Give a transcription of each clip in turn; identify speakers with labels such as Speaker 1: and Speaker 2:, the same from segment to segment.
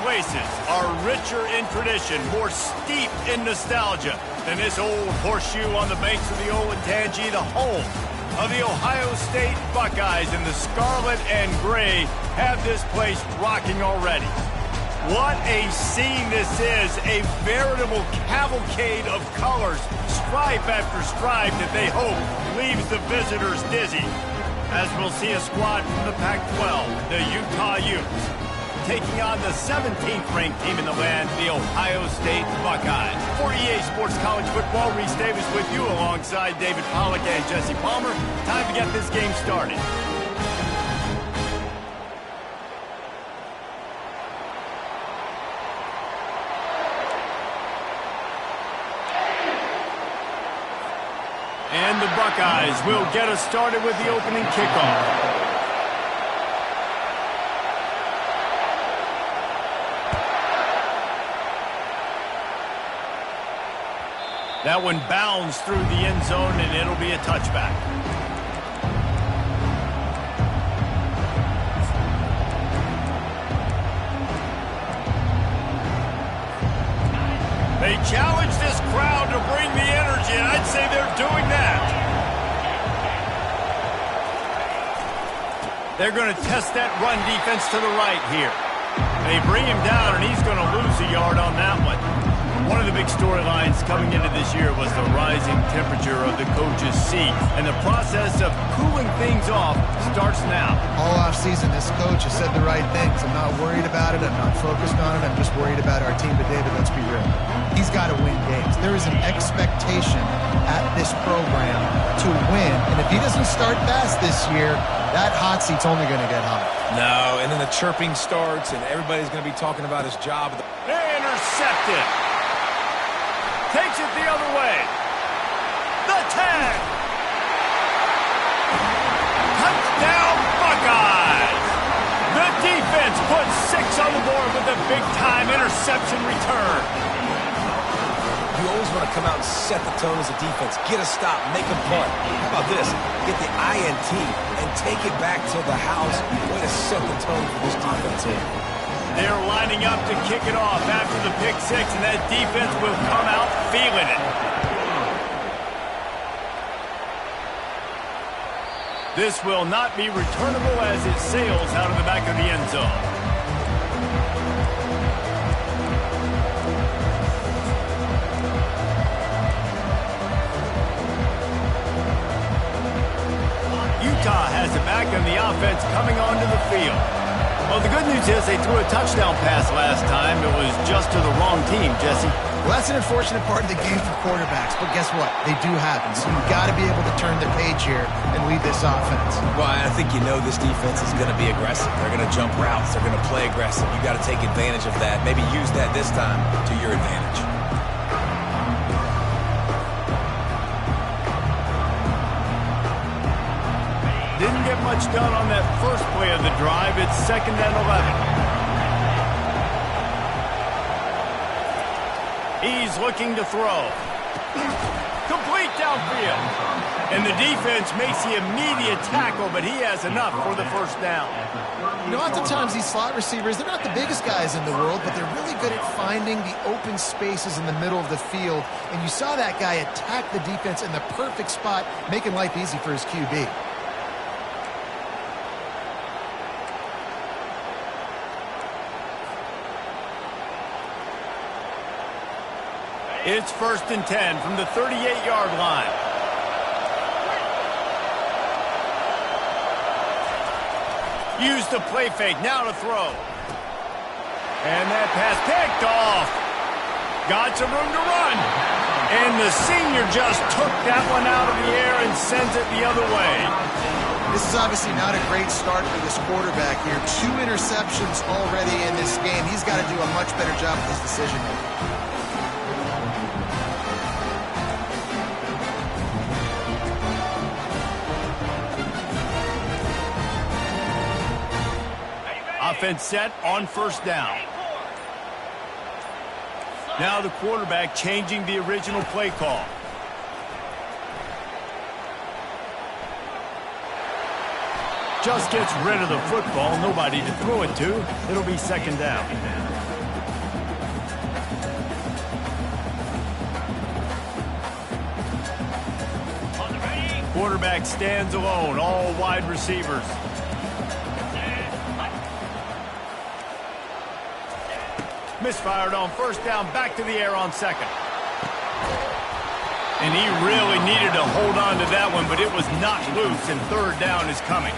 Speaker 1: places are richer in tradition, more steep in nostalgia than this old horseshoe on the banks of the Olentangy, the home of the Ohio State Buckeyes. And the scarlet and gray have this place rocking already. What a scene this is, a veritable cavalcade of colors, stripe after stripe that they hope leaves the visitors dizzy. As we'll see a squad from the Pac-12, the Utah Utes, taking on the 17th ranked team in the land, the Ohio State Buckeyes. For EA Sports College Football, Reese Davis with you alongside David Pollack and Jesse Palmer. Time to get this game started. And the Buckeyes will get us started with the opening kickoff. That one bounds through the end zone, and it'll be a touchback. They challenge this crowd to bring the energy, and I'd say they're doing that. They're going to test that run defense to the right here. They bring him down, and he's going to lose a yard on that one. One of the big storylines coming into this year was the rising temperature of the coach's seat, and the process of cooling things off starts now.
Speaker 2: All offseason, this coach has said the right things. I'm not worried about it. I'm not focused on it. I'm just worried about our team. But, David, let's be real. He's got to win games. There is an expectation at this program to win, and if he doesn't start fast this year, that hot seat's only going to get hot.
Speaker 3: No, and then the chirping starts, and everybody's going to be talking about his job.
Speaker 1: Intercepted. Takes it the other way. The tag. Touchdown, Buckeyes. The defense puts 6 on the board with a big-time interception return.
Speaker 3: You always want to come out and set the tone as a defense. Get a stop, make a punt. How about this? Get the INT and take it back to the house. Way to set the tone for this defense here.
Speaker 1: They're lining up to kick it off after the pick 6, and that defense will come out feeling it. This will not be returnable as it sails out of the back of the end zone. Utah has it back on the offense coming onto the field. Well, the good news is they threw a touchdown pass last time. It was just to the wrong team, Jesse.
Speaker 2: Well, that's an unfortunate part of the game for quarterbacks, but guess what? They do happen, so you've got to be able to turn the page here and lead this offense.
Speaker 3: Well, I think you know this defense is going to be aggressive. They're going to jump routes. They're going to play aggressive. You got to take advantage of that. Maybe use that this time to your advantage.
Speaker 1: Didn't get much done on that first play of the drive. It's 2nd and 11. He's looking to throw. Complete downfield. And the defense makes the immediate tackle, but he has enough for the first down.
Speaker 2: You know, oftentimes these slot receivers, they're not the biggest guys in the world, but they're really good at finding the open spaces in the middle of the field. And you saw that guy attack the defense in the perfect spot, making life easy for his QB.
Speaker 1: It's 1st and 10 from the 38-yard line. Use the play fake, now to throw. And that pass picked off. Got some room to run. And the senior just took that one out of the air and sends it the other way.
Speaker 2: This is obviously not a great start for this quarterback here. 2 interceptions already in this game. He's got to do a much better job with his decision-making.
Speaker 1: Offense set on 1st down. Now the quarterback changing the original play call. Just gets rid of the football. Nobody to throw it to. It'll be 2nd down. Quarterback stands alone, all wide receivers. Misfired on first down, back to the air on second. And he really needed to hold on to that one, but it was knocked loose, and third down is coming.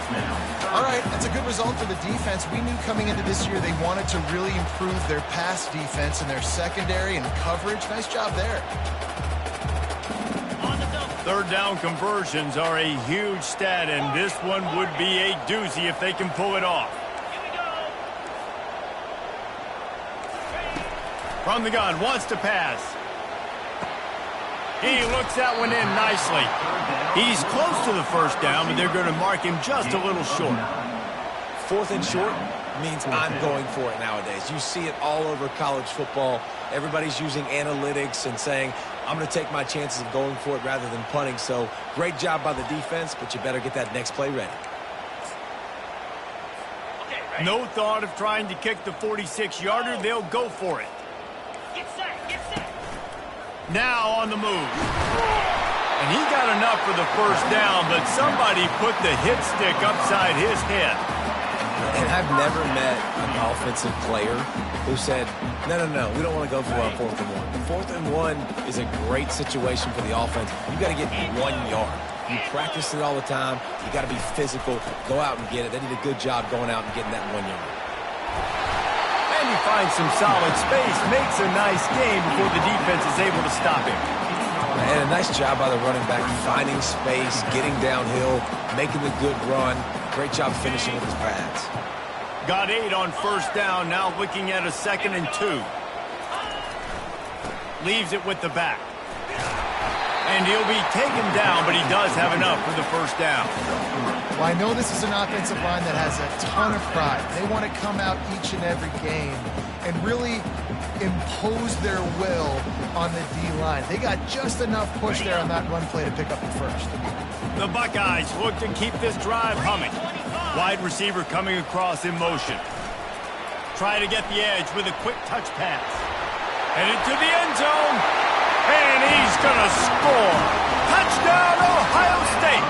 Speaker 2: All right, that's a good result for the defense. We knew coming into this year they wanted to really improve their pass defense and their secondary and coverage. Nice job there.
Speaker 1: Third down conversions are a huge stat, and this one would be a doozy if they can pull it off. From the gun, wants to pass. He looks that one in nicely. He's close to the first down, but they're going to mark him just a little short.
Speaker 3: Fourth and short means I'm going for it nowadays. You see it all over college football. Everybody's using analytics and saying, I'm going to take my chances of going for it rather than punting. So great job by the defense, but you better get that next play ready.
Speaker 1: No thought of trying to kick the 46-yarder. They'll go for it.
Speaker 4: Get set.
Speaker 1: Now on the move. And he got enough for the first down, but somebody put the hit stick upside his head.
Speaker 3: And I've never met an offensive player who said, no, we don't want to go for it on 4th and 1. 4th and 1 is a great situation for the offense. You got to get 1 yard. You practice it all the time. You got to be physical. Go out and get it. They did a good job going out and getting that 1 yard.
Speaker 1: And he finds some solid space, makes a nice game before the defense is able to stop him.
Speaker 3: And a nice job by the running back, finding space, getting downhill, making the good run. Great job finishing with his pads.
Speaker 1: Got 8 on first down, now looking at a 2nd and 2. Leaves it with the back. And he'll be taken down, but he does have enough for the first down.
Speaker 2: Well, I know this is an offensive line that has a ton of pride. They want to come out each and every game and really impose their will on the D-line. They got just enough push there on that run play to pick up the first.
Speaker 1: The Buckeyes look to keep this drive humming. Wide receiver coming across in motion. Try to get the edge with a quick touch pass. Headed to the end zone. And he's going to score. Touchdown, Ohio State.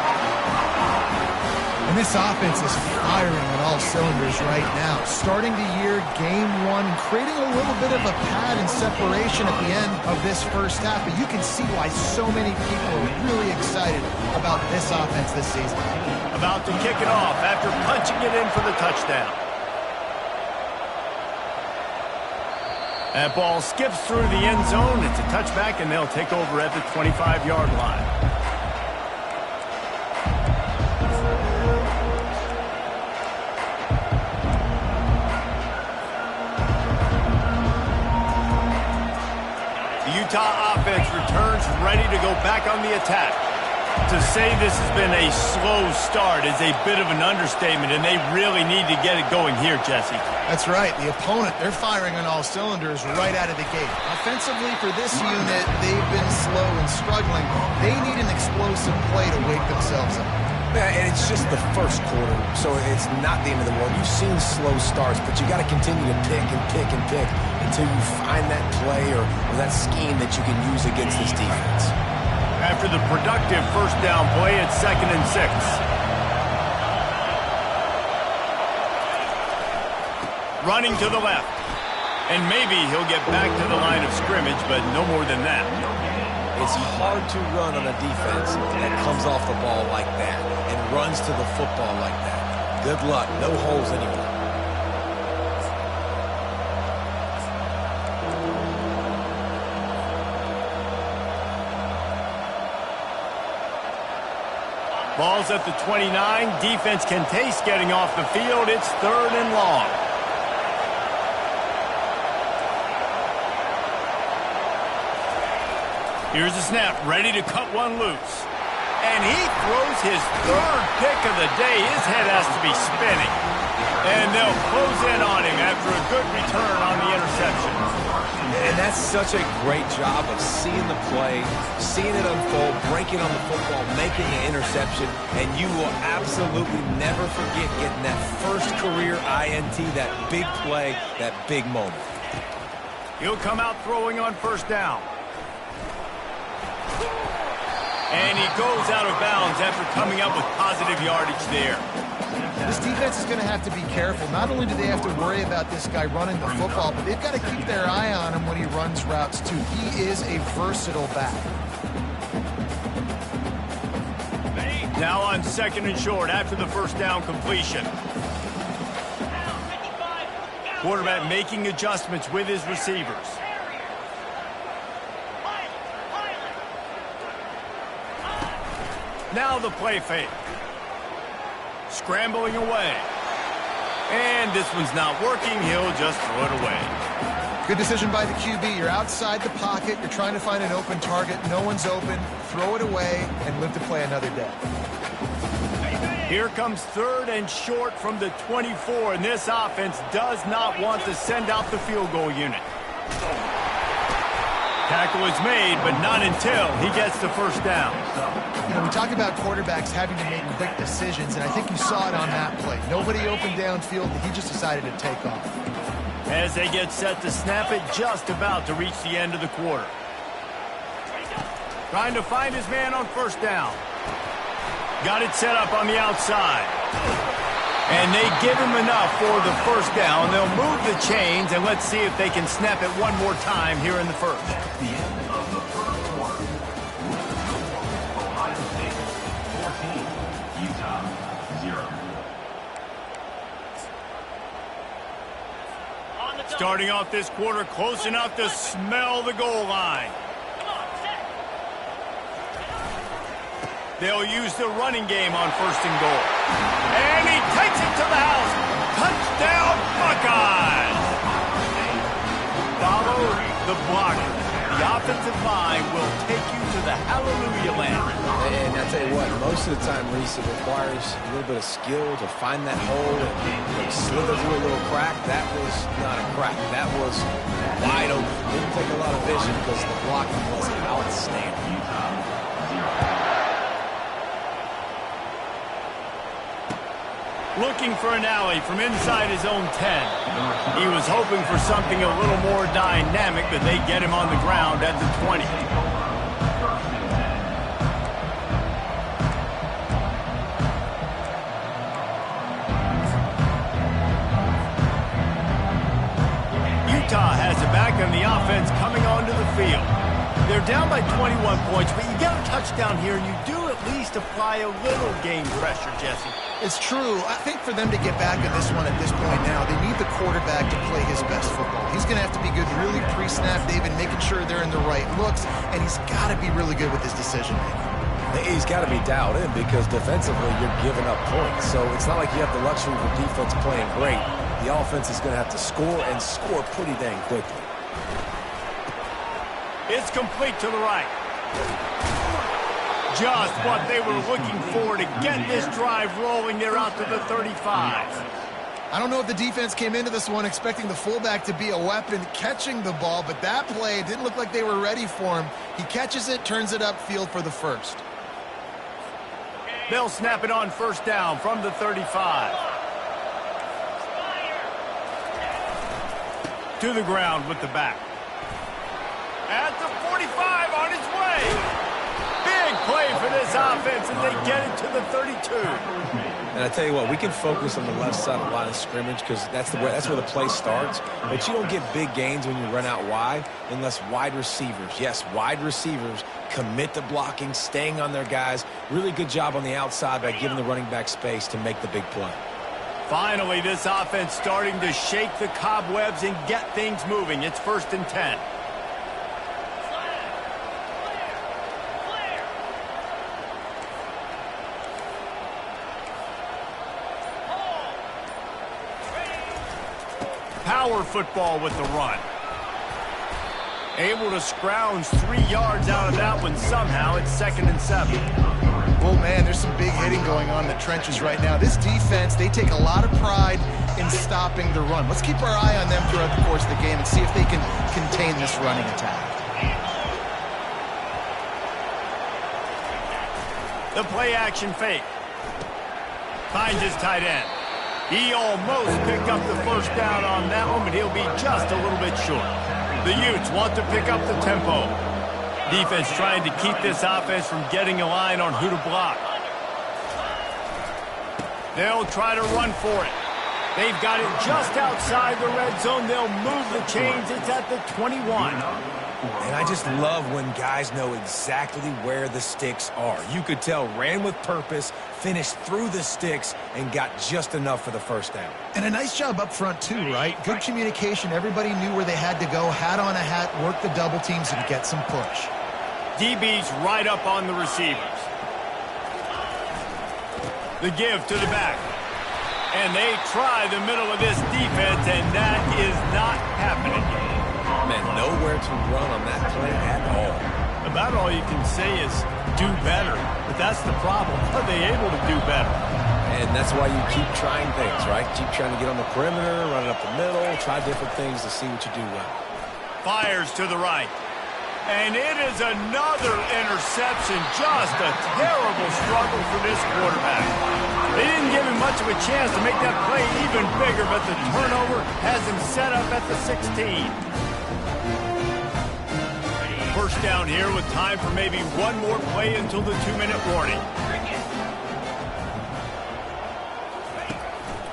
Speaker 2: And this offense is firing on all cylinders right now. Starting the year, game 1, creating a little bit of a pad and separation at the end of this first half. But you can see why so many people are really excited about this offense this season.
Speaker 1: About to kick it off after punching it in for the touchdown. That ball skips through the end zone. It's a touchback, and they'll take over at the 25-yard line. The Utah offense returns ready to go back on the attack. To say this has been a slow start is a bit of an understatement, and they really need to get it going here, Jesse.
Speaker 2: That's right. The opponent, they're firing on all cylinders right out of the gate. Offensively, for this unit, they've been slow and struggling. They need an explosive play to wake themselves up.
Speaker 3: Yeah, and it's just the first quarter, so it's not the end of the world. You've seen slow starts, but you got to continue to pick and pick and pick until you find that play or that scheme that you can use against this defense.
Speaker 1: After the productive first down play, it's 2nd and 6. Running to the left. And maybe he'll get back to the line of scrimmage, but no more than that.
Speaker 3: It's hard to run on a defense that comes off the ball like that and runs to the football like that. Good luck. No holes anywhere.
Speaker 1: Ball's at the 29. Defense can taste getting off the field. It's 3rd and long. Here's the snap, ready to cut one loose. And he throws his 3rd pick of the day. His head has to be spinning. And they'll close in on him after a good return on the interception.
Speaker 3: And that's such a great job of seeing the play, seeing it unfold, breaking on the football, making the interception, and you will absolutely never forget getting that first career INT, that big play, that big moment.
Speaker 1: He'll come out throwing on first down. And he goes out of bounds after coming up with positive yardage there.
Speaker 2: This defense is going to have to be careful. Not only do they have to worry about this guy running the football, but they've got to keep their eye on him when he runs routes, too. He is a versatile back.
Speaker 1: Now on 2nd and short after the first down completion. Quarterback making adjustments with his receivers. Now the play fake. Scrambling away. And this one's not working. He'll just throw it away.
Speaker 2: Good decision by the QB. You're outside the pocket. You're trying to find an open target. No one's open. Throw it away and live to play another day.
Speaker 1: Here comes 3rd and short from the 24, and this offense does not want to send out the field goal unit. Tackle is made, but not until he gets the first down.
Speaker 2: You know, we talk about quarterbacks having to make quick decisions, and I think you saw it on that play. Nobody opened downfield, and he just decided to take off.
Speaker 1: As they get set to snap it, just about to reach the end of the quarter. Trying to find his man on first down. Got it set up on the outside. And they give him enough for the first down. They'll move the chains, and let's see if they can snap it one more time here in the first.
Speaker 5: The end of the first quarter. Ohio State 14, Utah 0.
Speaker 1: Starting off this quarter close enough to smell the goal line. They'll use the running game on 1st and goal. And he takes it to the house. Touchdown, Buckeyes! Follow the blocker. The offensive line will take you to the hallelujah land.
Speaker 3: And I tell you what, most of the time, Reese, it requires a little bit of skill to find that hole and slither through a little crack. That was not a crack. That was wide open. Didn't take a lot of vision because the blocking was outstanding.
Speaker 1: Looking for an alley from inside his own 10. He was hoping for something a little more dynamic, but they get him on the ground at the 20. Utah has it back on the offense coming onto the field. They're down by 21 points, but you get a touchdown here, and you do at least apply a little game pressure, Jesse.
Speaker 2: It's true. I think for them to get back in this one at this point now, they need the quarterback to play his best football. He's going to have to be good really pre-snap, David, making sure they're in the right looks, and he's got to be really good with his decision-making.
Speaker 3: He's got to be dialed in because defensively you're giving up points. So it's not like you have the luxury of defense playing great. The offense is going to have to score and score pretty dang quickly.
Speaker 1: It's complete to the right. Just what they were looking for to get this drive rolling. They're out to the 35.
Speaker 2: I don't know if the defense came into this one expecting the fullback to be a weapon catching the ball, but that play didn't look like they were ready for him. He catches it, turns it upfield for the first.
Speaker 1: They'll snap it on first down from the 35. To the ground with the back. At the 45 on its way. Big play for this offense, and they get it to the 32.
Speaker 3: And I tell you what, we can focus on the left side of the line of scrimmage because that's where the play starts. But you don't get big gains when you run out wide unless wide receivers, yes, wide receivers, commit to blocking, staying on their guys. Really good job on the outside by giving the running back space to make the big play.
Speaker 1: Finally, this offense starting to shake the cobwebs and get things moving. It's 1st and 10. Power football with the run. Able to scrounge 3 yards out of that one somehow. It's 2nd and 7.
Speaker 2: Oh, man, there's some big hitting going on in the trenches right now. This defense, they take a lot of pride in stopping the run. Let's keep our eye on them throughout the course of the game and see if they can contain this running attack.
Speaker 1: The play action fake. Finds his tight end. He almost picked up the first down on that one, but he'll be just a little bit short. The Utes want to pick up the tempo. Defense trying to keep this offense from getting a line on who to block. They'll try to run for it. They've got it just outside the red zone. They'll move the chains. It's at the 21.
Speaker 3: And I just love when guys know exactly where the sticks are. You could tell ran with purpose, finished through the sticks, and got just enough for the first down.
Speaker 2: And a nice job up front, too, right? Good communication. Everybody knew where they had to go. Hat on a hat, work the double teams, and get some push.
Speaker 1: DB's right up on the receivers. The give to the back. And they try the middle of this defense, and that is not happening.
Speaker 3: Man, nowhere to run on that play at all.
Speaker 1: About all you can say is do better. But that's the problem. Are they able to do better?
Speaker 3: And that's why you keep trying things, right? Keep trying to get on the perimeter, run it up the middle, try different things to see what you do well.
Speaker 1: Fires to the right. And it is another interception. Just a terrible struggle for this quarterback. They didn't give him much of a chance to make that play even bigger, but the turnover has him set up at the 16. First down here with time for maybe one more play until the 2-minute warning.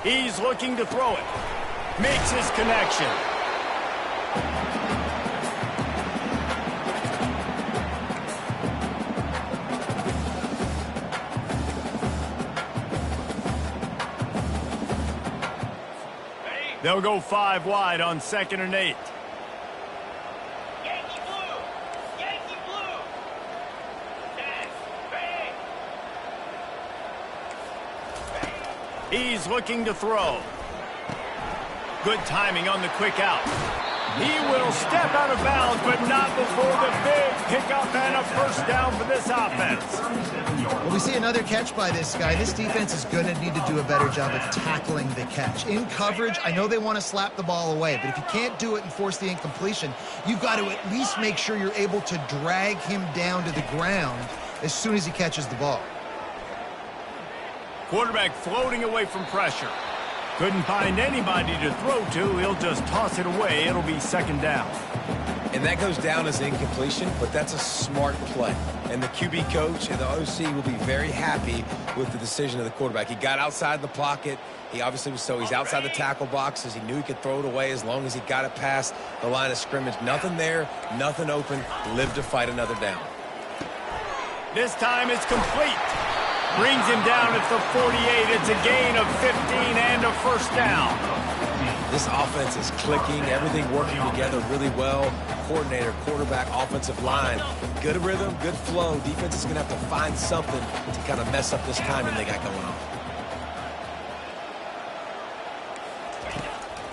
Speaker 1: He's looking to throw it. Makes his connection. They'll go 5 wide on 2nd and 8.
Speaker 4: Yankee blue! Yankee blue! Bang!
Speaker 1: He's looking to throw. Good timing on the quick out. He will step out of bounds, but not before the big pickup and a first down for this offense.
Speaker 2: Well, we see another catch by this guy. This defense is going to need to do a better job of tackling the catch. In coverage, I know they want to slap the ball away, but if you can't do it and force the incompletion, you've got to at least make sure you're able to drag him down to the ground as soon as he catches the ball.
Speaker 1: Quarterback floating away from pressure. Couldn't find anybody to throw to. He'll just toss it away. It'll be 2nd down.
Speaker 3: And that goes down as incompletion, but that's a smart play. And the QB coach and the OC will be very happy with the decision of the quarterback. He got outside the pocket. He obviously was he's outside the tackle boxes. He knew he could throw it away as long as he got it past the line of scrimmage. Nothing there, nothing open. Lived to fight another down.
Speaker 1: This time it's complete. Brings him down at the 48. It's a gain of 15 and a first down.
Speaker 3: This offense is clicking, everything working together really well. Coordinator, quarterback, offensive line. Good rhythm, good flow. Defense is going to have to find something to kind of mess up this timing they got going on.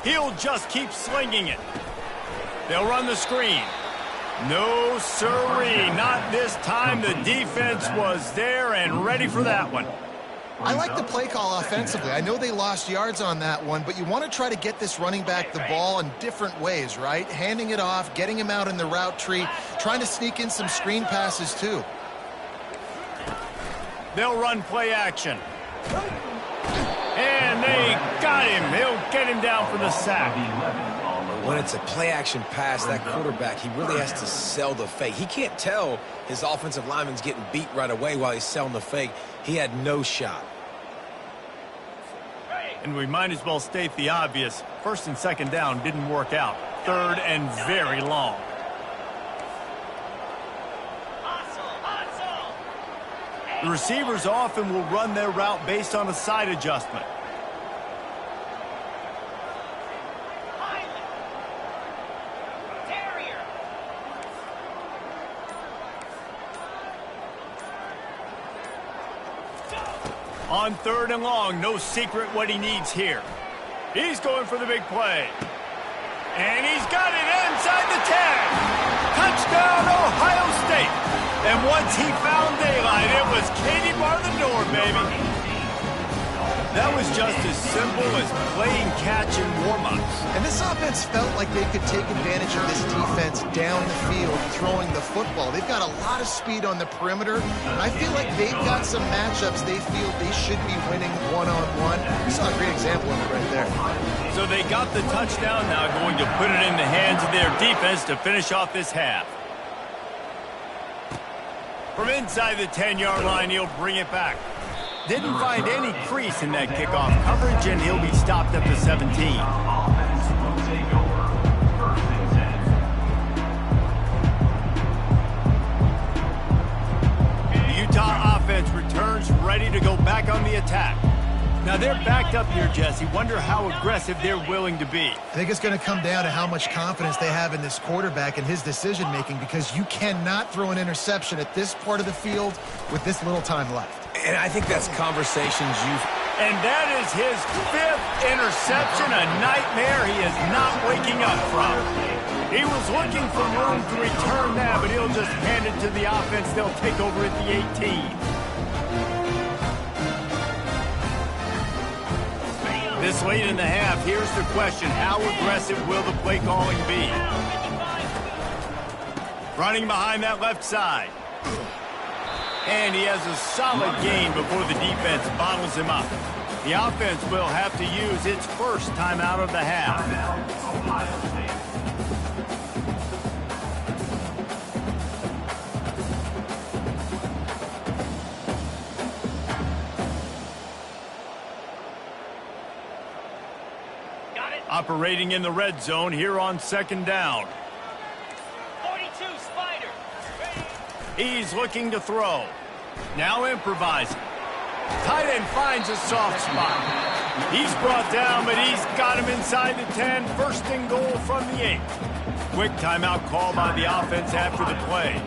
Speaker 1: He'll just keep slinging it. They'll run the screen. No sirree, not this time. The defense was there and ready for that one.
Speaker 2: I like the play call offensively. I know they lost yards on that one, but you want to try to get this running back the ball in different ways, right? Handing it off, getting him out in the route tree, trying to sneak in some screen passes too.
Speaker 1: They'll run play action. And they got him. They'll get him down for the sack.
Speaker 3: When it's a play-action pass, that quarterback, he really has to sell the fake. He can't tell his offensive lineman's getting beat right away while he's selling the fake. He had no shot.
Speaker 1: And we might as well state the obvious. 1st and 2nd down didn't work out. 3rd and very long. The receivers often will run their route based on a side adjustment. On 3rd and long, no secret what he needs here. He's going for the big play. And he's got it inside the 10. Touchdown, Ohio State. And once he found daylight, it was Katie bar the door, baby. That was just as simple as playing catch in warm-ups.
Speaker 2: And this offense felt like they could take advantage of this defense down the field, throwing the football. They've got a lot of speed on the perimeter, and I feel like they've got some matchups they feel they should be winning one-on-one. We saw a great example of it right there.
Speaker 1: So they got the touchdown, now going to put it in the hands of their defense to finish off this half. From inside the 10-yard line, he'll bring it back. Didn't find any crease in that kickoff coverage, and he'll be stopped at the 17.
Speaker 5: Offense will take over. First and 10.
Speaker 1: The Utah offense returns ready to go back on the attack. Now they're backed up here, Jesse. Wonder how aggressive they're willing to be.
Speaker 2: I think it's going to come down to how much confidence they have in this quarterback and his decision-making, because you cannot throw an interception at this part of the field with this little time left.
Speaker 3: And I think that's conversations you've...
Speaker 1: And that is his 5th interception, a nightmare he is not waking up from. He was looking for room to return that, but he'll just hand it to the offense. They'll take over at the 18. This late in the half, here's the question. How aggressive will the play calling be? Running behind that left side. And he has a solid gain before the defense bottles him up. The offense will have to use its first timeout of the half.
Speaker 5: Timeout, Ohio State.
Speaker 1: Operating in the red zone here on 2nd down.
Speaker 4: 42, Spider.
Speaker 1: He's looking to throw. Now improvising. Tight end finds a soft spot. He's brought down, but he's got him inside the 10. 1st and goal from the 8. Quick timeout call by the offense after the play.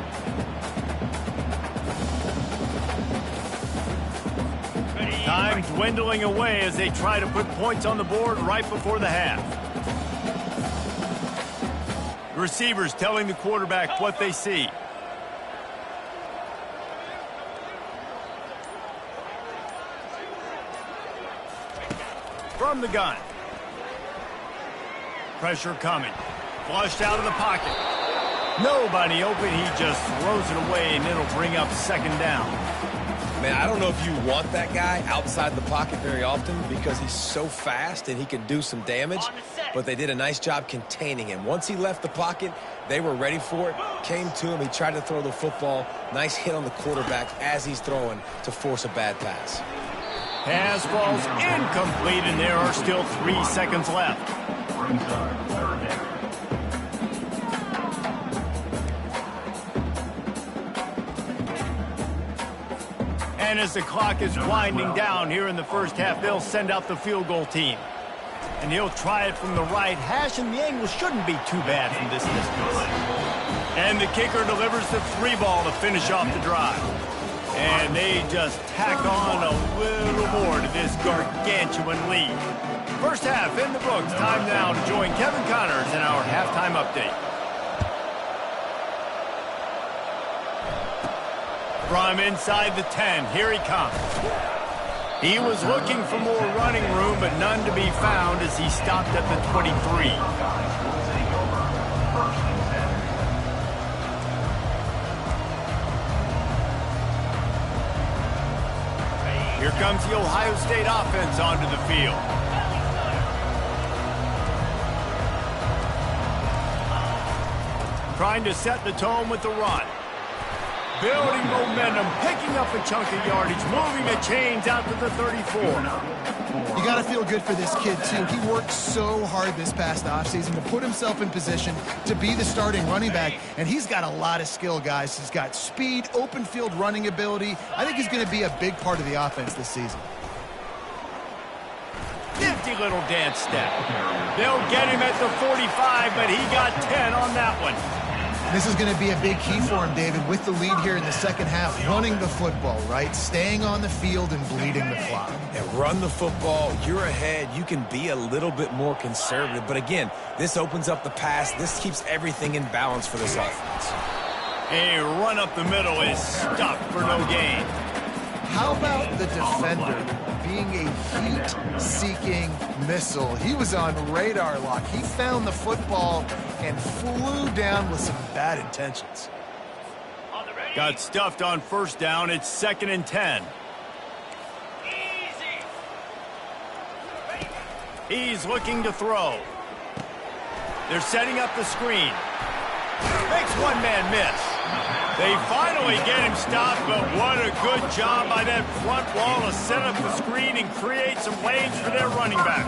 Speaker 1: Time dwindling away as they try to put points on the board right before the half. The receivers telling the quarterback what they see. From the gun. Pressure coming. Flushed out of the pocket. Nobody open. He just throws it away, and it'll bring up 2nd down.
Speaker 3: Man, I don't know if you want that guy outside the pocket very often because he's so fast and he can do some damage, but they did a nice job containing him. Once he left the pocket, they were ready for it, came to him, he tried to throw the football. Nice hit on the quarterback as he's throwing to force a bad pass.
Speaker 1: Pass falls incomplete, and there are still 3 seconds left.
Speaker 5: Restart, 3rd down.
Speaker 1: And as the clock is winding down here in the first half, they'll send out the field goal team. And he'll try it from the right hash, and the angle shouldn't be too bad from this distance. And the kicker delivers the 3 ball to finish off the drive. And they just tack on a little more to this gargantuan lead. First half in the books. Time now to join Kevin Connors in our halftime update. From inside the 10, here he comes. He was looking for more running room, but none to be found as he stopped at the 23.
Speaker 5: Buckeyes will take over. 1st and 10.
Speaker 1: Here comes the Ohio State offense onto the field. Trying to set the tone with the run. Building momentum, picking up a chunk of yardage, moving the chains out to the 34.
Speaker 2: You got to feel good for this kid, too. He worked so hard this past offseason to put himself in position to be the starting running back, and he's got a lot of skill, guys. He's got speed, open field running ability. I think he's going to be a big part of the offense this season.
Speaker 1: Nifty little dance step. They'll get him at the 45, but he got 10 on that one.
Speaker 2: This is going to be a big key for him, David, with the lead here in the second half, running the football, right? Staying on the field and bleeding the clock.
Speaker 3: And run the football, you're ahead, you can be a little bit more conservative. But again, this opens up the pass. This keeps everything in balance for this offense.
Speaker 1: A run up the middle is stuck for no gain.
Speaker 2: How about the defender being a heat-seeking missile? He was on radar lock. He found the football and flew down with some bad intentions.
Speaker 1: Got stuffed on 1st down. It's 2nd and 10. He's looking to throw. They're setting up the screen. Makes one man miss. They finally get him stopped, but what a good job by that front wall to set up the screen and create some lanes for their running back.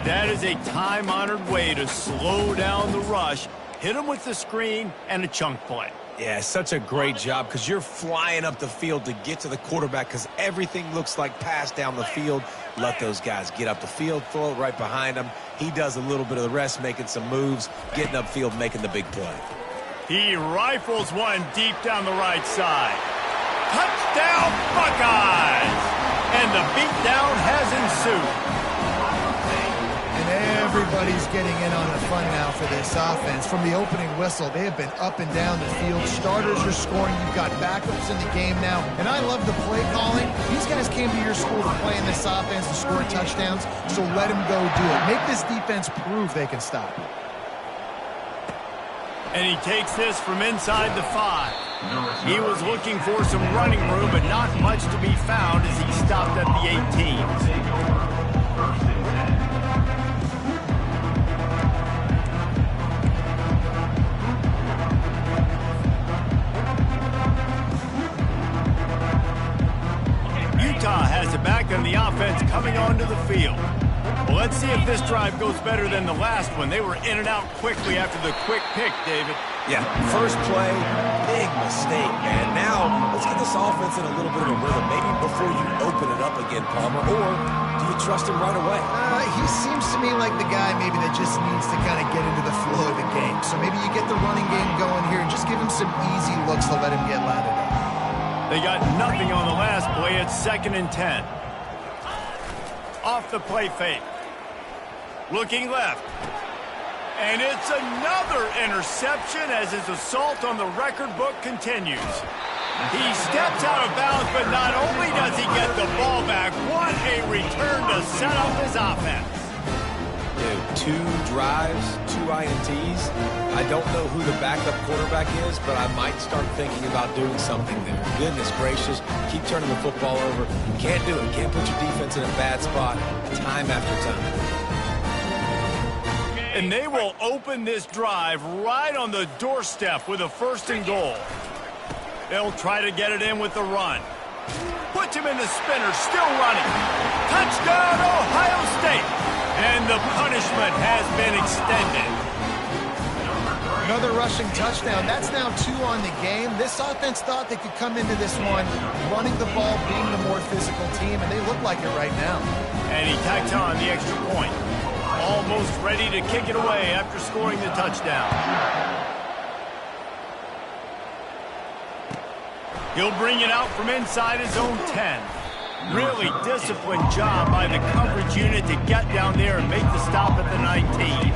Speaker 1: That is a time-honored way to slow down the rush, hit him with the screen, and a chunk play.
Speaker 3: Yeah, such a great job because you're flying up the field to get to the quarterback because everything looks like pass down the field. Let those guys get up the field, throw it right behind him. He does a little bit of the rest, making some moves, getting upfield, making the big play.
Speaker 1: He rifles one deep down the right side. Touchdown, Buckeyes! And the beatdown has ensued.
Speaker 2: And everybody's getting in on the fun now for this offense. From the opening whistle, they have been up and down the field. Starters are scoring. You've got backups in the game now. And I love the play calling. These guys came to your school to play in this offense to score touchdowns, so let them go do it. Make this defense prove they can stop it.
Speaker 1: And he takes this from inside the 5. He was looking for some running room, but not much to be found as he stopped at the 18. Utah has it back and the offense coming onto the field. Well, let's see if this drive goes better than the last one. They were in and out quickly after the quick pick, David.
Speaker 3: Yeah, first play, big mistake, man. Now, let's get this offense in a little bit of a rhythm. Maybe before you open it up again, Palmer, or do you trust him right away?
Speaker 2: He seems to me like the guy maybe that just needs to kind of get into the flow of the game. So maybe you get the running game going here and just give him some easy looks to let him get lathered up.
Speaker 1: They got nothing on the last play. It's 2nd and 10. Off the play fake. Looking left. And it's another interception as his assault on the record book continues. He steps out of bounds, but not only does he get the ball back, what a return to set up his offense.
Speaker 3: Dude, 2 drives, 2 INTs. I don't know who the backup quarterback is, but I might start thinking about doing something there. Goodness gracious, keep turning the football over. You can't do it. Can't put your defense in a bad spot time after time.
Speaker 1: And they will open this drive right on the doorstep with a 1st and goal. They'll try to get it in with the run. Puts him in the spinner, still running. Touchdown, Ohio State! And the punishment has been extended.
Speaker 2: Another rushing touchdown. That's now 2 on the game. This offense thought they could come into this one running the ball, being the more physical team, and they look like it right now.
Speaker 1: And he tacks on the extra point. Almost ready to kick it away after scoring the touchdown. He'll bring it out from inside his own 10. Really disciplined job by the coverage unit to get down there and make the stop at the 19.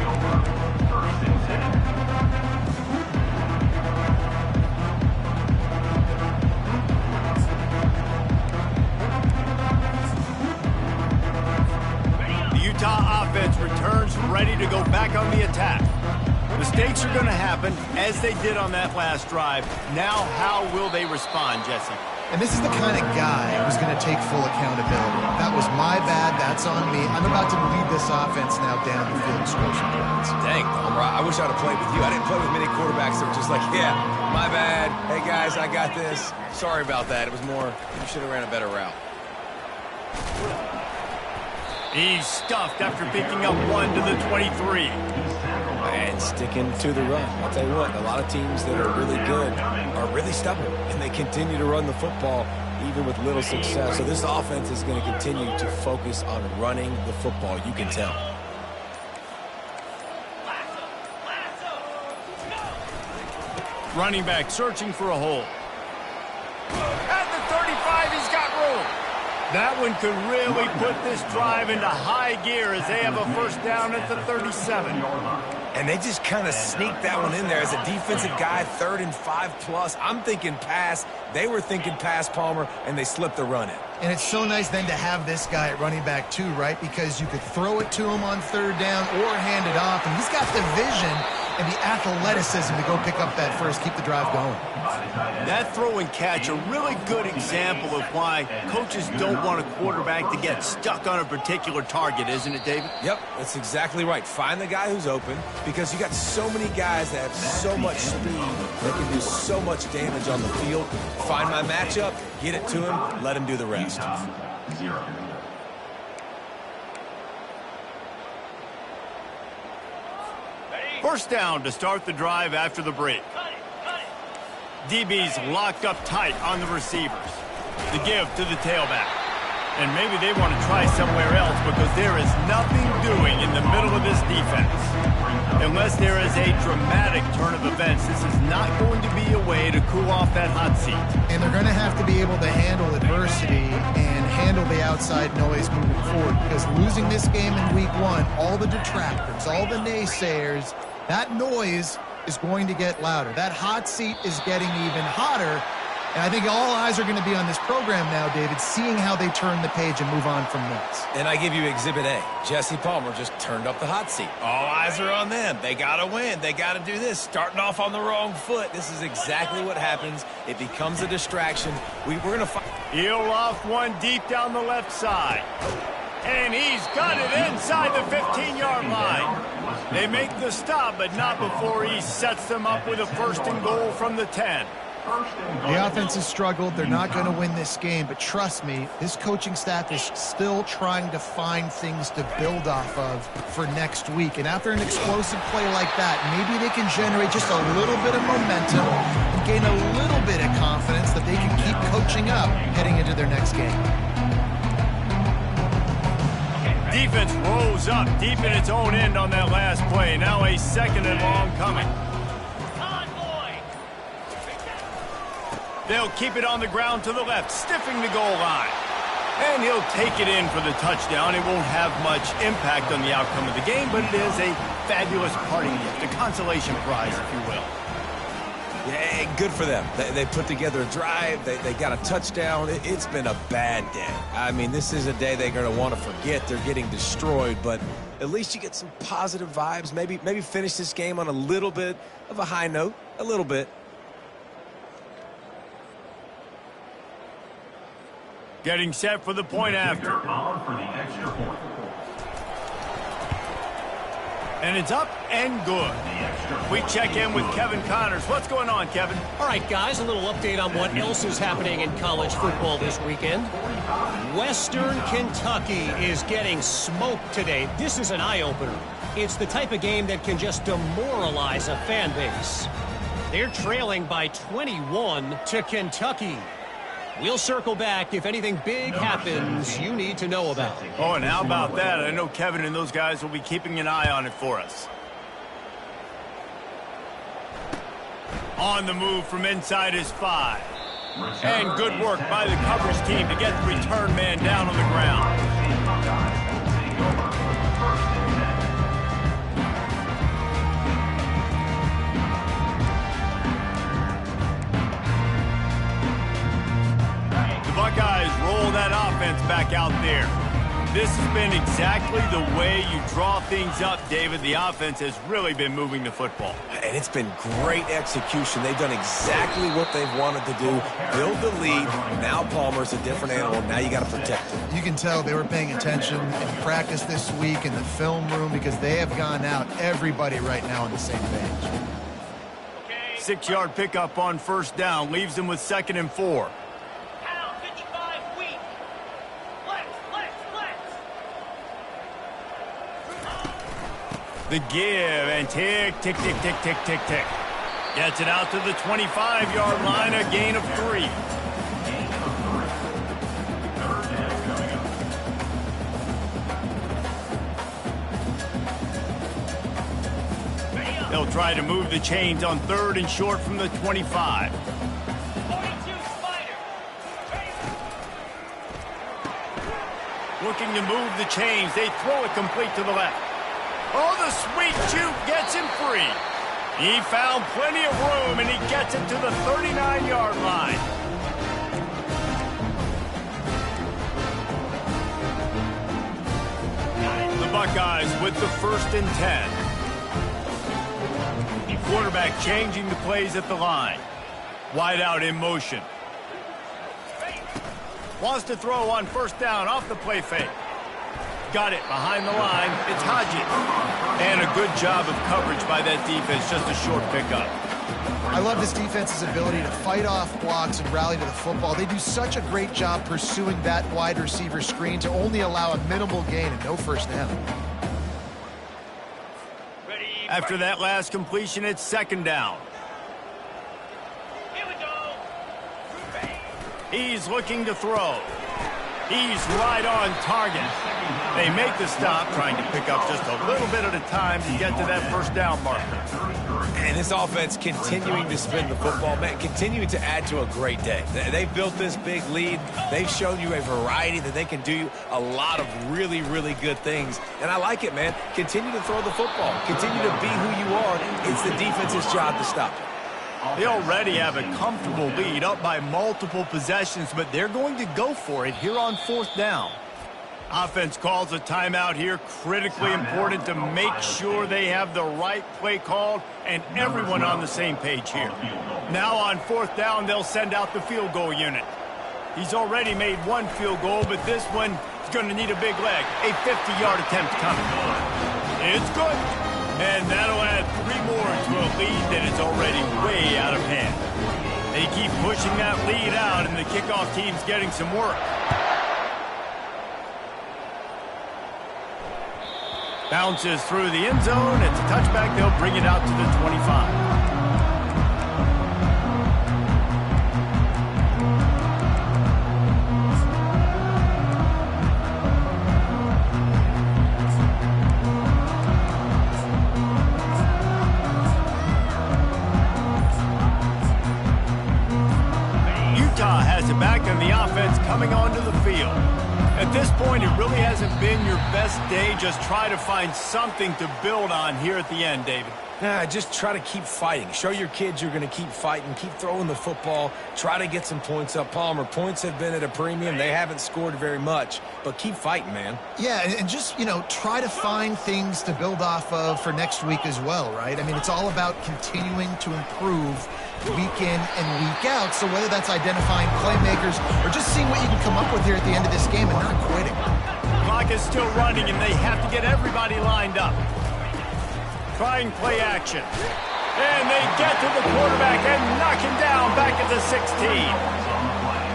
Speaker 1: The Utah offense returns ready to go back on the attack. Mistakes are going to happen as they did on that last drive. Now, how will they respond, Jesse?
Speaker 2: And this is the kind of guy who's going to take full accountability. That was my bad. That's on me. I'm about to lead this offense now down the field and score some points.
Speaker 3: Dang, Palmer, I wish I'd have played with you. I didn't play with many quarterbacks that were just like, yeah, my bad. Hey, guys, I got this. Sorry about that. It was more, you should have ran a better route.
Speaker 1: He's stuffed after picking up 1 to the 23.
Speaker 3: And sticking to the run. I'll tell you what, a lot of teams that are really good are really stubborn, and they continue to run the football even with little success. So this offense is going to continue to focus on running the football. You can tell.
Speaker 1: Running back searching for a hole. At the 35, he's got room. That one could really put this drive into high gear as they have a 1st down at the 37.
Speaker 3: And they just kind of sneaked that one in there as a defensive guy, 3rd and 5+. I'm thinking pass. They were thinking pass, Palmer, and they slipped the run in.
Speaker 2: And it's so nice then to have this guy at running back too, right? Because you could throw it to him on 3rd down or hand it off. And he's got the vision and the athleticism to go pick up that first, keep the drive going.
Speaker 1: That throw and catch, a really good example of why coaches don't want a quarterback to get stuck on a particular target, isn't it, David?
Speaker 3: Yep, that's exactly right. Find the guy who's open, because you got so many guys that have so much speed that can do so much damage on the field. Find my matchup, get it to him, let him do the rest.
Speaker 5: 0.
Speaker 1: First down to start the drive after the break. DB's locked up tight on the receivers. The give to the tailback. And maybe they want to try somewhere else because there is nothing doing in the middle of this defense. Unless there is a dramatic turn of events, this is not going to be a way to cool off that hot seat.
Speaker 2: And they're going to have to be able to handle adversity and handle the outside noise moving forward, because losing this game in week 1, all the detractors, all the naysayers, that noise is going to get louder. That hot seat is getting even hotter. And I think all eyes are going to be on this program now, David, seeing how they turn the page and move on from this.
Speaker 3: And I give you Exhibit A. Jesse Palmer just turned up the hot seat. All eyes are on them. They got to win. They got to do this. Starting off on the wrong foot. This is exactly what happens. It becomes a distraction. We're going to find...
Speaker 1: He'll off one deep down the left side. And he's got it inside the 15-yard line. They make the stop, but not before he sets them up with a 1st and goal from the 10.
Speaker 2: The offense has struggled. They're not going to win this game, but trust me, this coaching staff is still trying to find things to build off of for next week. And after an explosive play like that, maybe they can generate just a little bit of momentum and gain a little bit of confidence that they can keep coaching up heading into their next game.
Speaker 1: Defense rolls up deep in its own end on that last play. Now a 2nd and long coming. They'll keep it on the ground to the left, stiffing the goal line. And he'll take it in for the touchdown. It won't have much impact on the outcome of the game, but it is a fabulous parting gift, a consolation prize, if you will.
Speaker 3: Yeah, good for them. They put together a drive. They got a touchdown. It's been a bad day. I mean, this is a day they're going to want to forget. They're getting destroyed, but at least you get some positive vibes. Maybe finish this game on a little bit of a high note, a little bit.
Speaker 1: Getting set for the point after. And it's up and good. We check in with Kevin Connors. What's going on, Kevin?
Speaker 6: All right, guys, a little update on what else is happening in college football this weekend. Western Kentucky is getting smoked today. This is an eye-opener. It's the type of game that can just demoralize a fan base. They're trailing by 21 to Kentucky. We'll circle back if anything big happens you need to know about.
Speaker 1: Oh, and how about that? I know Kevin and those guys will be keeping an eye on it for us. On the move from inside his 5. And good work by the coverage team to get the return man down on the ground. Buckeyes roll that offense back out there. This has been exactly the way you draw things up, David. The offense has really been moving the football.
Speaker 3: And it's been great execution. They've done exactly what they've wanted to do. Build the lead. Now Palmer's a different animal. Now you got to protect him.
Speaker 2: You can tell they were paying attention in practice this week in the film room, because they have gone out, everybody right now on the same page.
Speaker 1: 6-yard pickup on 1st down. Leaves them with 2nd and 4. The give, and tick, tick, tick, tick, tick, tick, tick. Gets it out to the 25-yard line, a gain of 3. They'll try to move the chains on 3rd and short from the 25. Looking to move the chains. They throw it complete to the left. Oh, the sweet juke gets him free. He found plenty of room, and he gets it to the 39-yard line. The Buckeyes with the 1st and 10. Quarterback changing the plays at the line. Wide out in motion. Wants to throw on first down off the play fake. Got it behind the line. It's Hodges. And a good job of coverage by that defense. Just a short pickup.
Speaker 2: I love this defense's ability to fight off blocks and rally to the football. They do such a great job pursuing that wide receiver screen to only allow a minimal gain and no first down.
Speaker 1: After that last completion, it's second down.
Speaker 4: Here we go.
Speaker 1: He's looking to throw. He's right on target. They make the stop, trying to pick up just a little bit at a time to get to that first down marker.
Speaker 3: And this offense continuing to spin the football, man, continuing to add to a great day. They've built this big lead. They've shown you a variety that they can do a lot of really, really good things. And I like it, man. Continue to throw the football. Continue to be who you are. It's the defense's job to stop it.
Speaker 1: They already have a comfortable lead, up by multiple possessions, but they're going to go for it here on fourth down. Offense calls a timeout here, critically important to make sure they have the right play called and everyone on the same page here. Now on fourth down, they'll send out the field goal unit. He's already made one field goal, but this one is going to need a big leg. A 50-yard attempt coming. It's good. And that'll add 3 more to a lead that is already way out of hand. They keep pushing that lead out, and the kickoff team's getting some work. Bounces through the end zone. It's a touchback. They'll bring it out to the 25. Has it back and the offense coming onto the field. At this point, it really hasn't been your best day. Just try to find something to build on here at the end, David.
Speaker 3: Just try to keep fighting. Show your kids you're going to keep fighting. Keep throwing the football. Try to get some points up. Palmer, points have been at a premium. They haven't scored very much, but keep fighting, man.
Speaker 2: Yeah, and just, try to find things to build off of for next week as well, right? I mean, it's all about continuing to improve week in and week out. So whether that's identifying playmakers or just seeing what you can come up with here at the end of this game and not quitting.
Speaker 1: Clock is still running, and they have to get everybody lined up. Trying play action. And they get to the quarterback and knock him down back at the 16.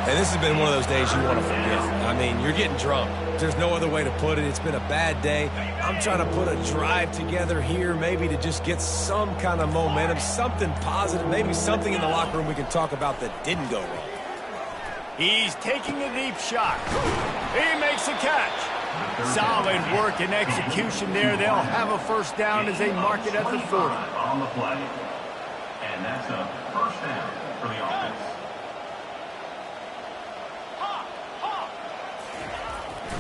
Speaker 3: And this has been one of those days you want to forget. I mean, you're getting drunk. There's no other way to put it. It's been a bad day. I'm trying to put a drive together here, maybe to just get some kind of momentum, something positive, maybe something in the locker room we can talk about that didn't go wrong.
Speaker 1: He's taking a deep shot. He makes a catch. Solid work and execution there. They'll have a first down as they mark it at the 40.
Speaker 5: On the play. And that's a first down for the offense.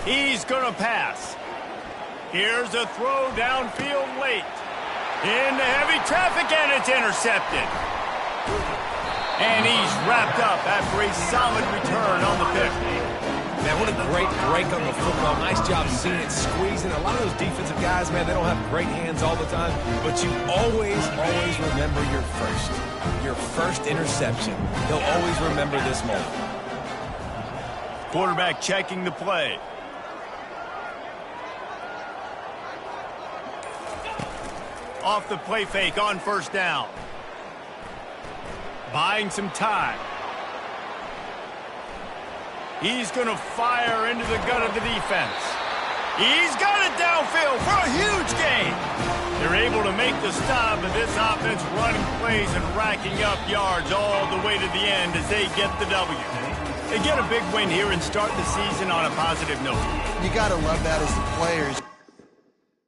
Speaker 1: He's going to pass. Here's a throw downfield late. Into heavy traffic, and it's intercepted. And he's wrapped up after a solid return on the pick.
Speaker 3: Man, what a great break on the football. Nice job seeing it, squeezing. A lot of those defensive guys, man, they don't have great hands all the time, but you always remember your first interception. They'll always remember this moment.
Speaker 1: Quarterback checking the play. Off the play fake on first down. Buying some time. He's going to fire into the gut of the defense. He's got it downfield for a huge gain. They're able to make the stop, but this offense running plays and racking up yards all the way to the end as they get the W. They get a big win here and start the season on a positive note.
Speaker 2: You got to love that as the players.